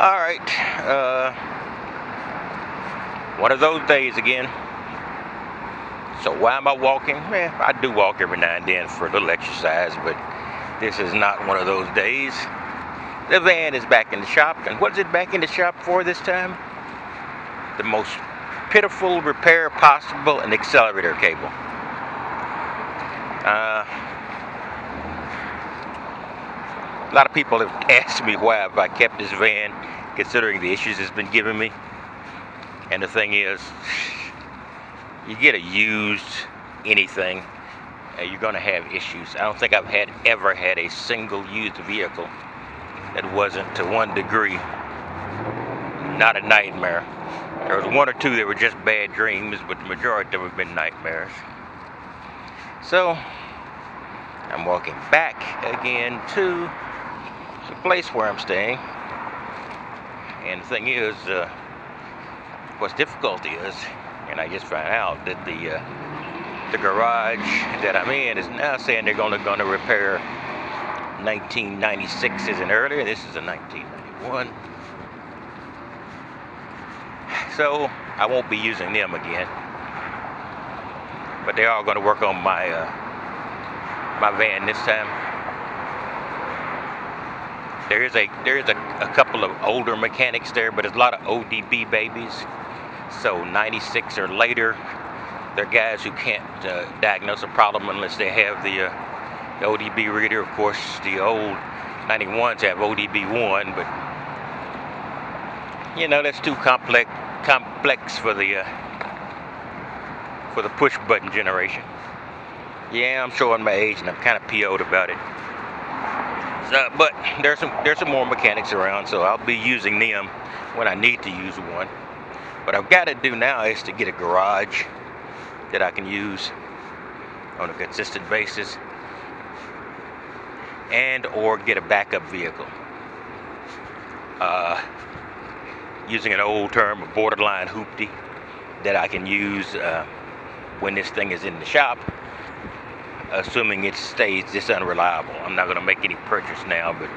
All right, one of those days again. So why am I walking? I do walk every now and then for a little exercise, but this is not one of those days. The van is back in the shop, and what is it back in the shop for this time? The most pitiful repair possible, an accelerator cable. A lot of people have asked me why have I kept this van, considering the issues it's been giving me. And the thing is, you get a used anything, you're going to have issues. I don't think I've ever had a single used vehicle that wasn't, to one degree, not a nightmare. There was one or two that were just bad dreams, but the majority of them have been nightmares. So I'm walking back again to the place where I'm staying. And the thing is, what's difficult is, and I just found out that the garage that I'm in is now saying they're gonna repair 1996s and earlier. This is a 1991. So I won't be using them again. But they are going to work on my my van this time. There is a couple of older mechanics there, but there's a lot of ODB babies. So 96 or later, they're guys who can't diagnose a problem unless they have the ODB reader. Of course, the old 91s have ODB1, but you know that's too complex for the push button generation. Yeah, I'm showing my age and I'm kind of PO'd about it. So, but there's some more mechanics around, so I'll be using them when I need to use one. What I've got to do now is to get a garage that I can use on a consistent basis, and or get a backup vehicle. Using an old term, a borderline hoopty, that I can use when this thing is in the shop, assuming it stays this unreliable. I'm not going to make any purchase now, but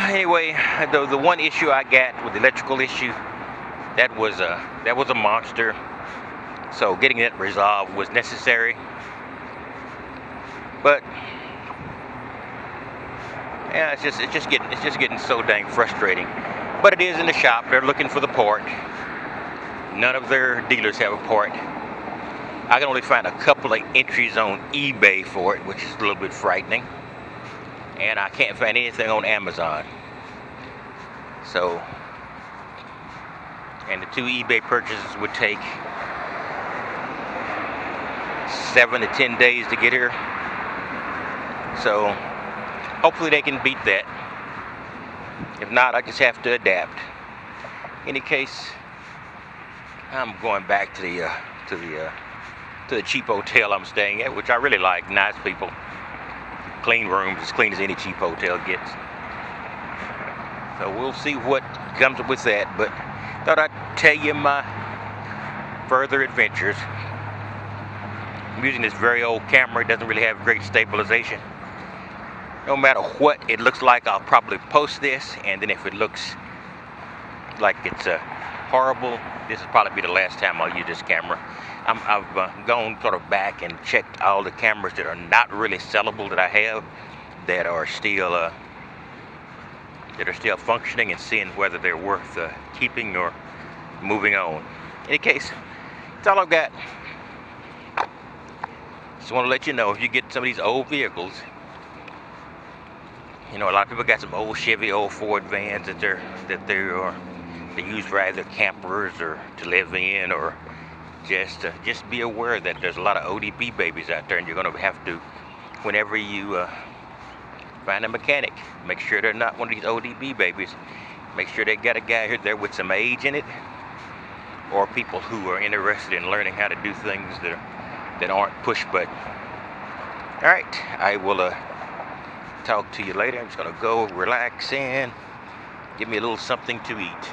anyway, the one issue I got with the electrical issue, that was a monster. So getting it resolved was necessary. But yeah, it's just getting so dang frustrating. But it is in the shop. They're looking for the part. None of their dealers have a part. I can only find a couple of entries on eBay for it, which is a little bit frightening. And I can't find anything on Amazon. So, and the two eBay purchases would take 7 to 10 days to get here. So, hopefully they can beat that. If not, I just have to adapt. In any case, I'm going back to the cheap hotel I'm staying at, which I really like. Nice people, clean rooms, as clean as any cheap hotel gets. So we'll see what comes up with that. But thought I'd tell you my further adventures. I'm using this very old camera. It doesn't really have great stabilization. No matter what it looks like, I'll probably post this, and then if it looks like it's horrible, this will probably be the last time I'll use this camera. I've gone sort of back and checked all the cameras that are not really sellable that I have, that are still functioning, and seeing whether they're worth keeping or moving on. In any case, that's all I've got. Just want to let you know, if you get some of these old vehicles, you know, a lot of people got some old Chevy, old Ford vans that they use for either campers or to live in, or just be aware that there's a lot of ODB babies out there, and you're going to have to, whenever you find a mechanic, make sure they're not one of these ODB babies. Make sure they got a guy here there with some age in it, or people who are interested in learning how to do things that aren't push button. All right, I will talk to you later. I'm just gonna go relax and give me a little something to eat.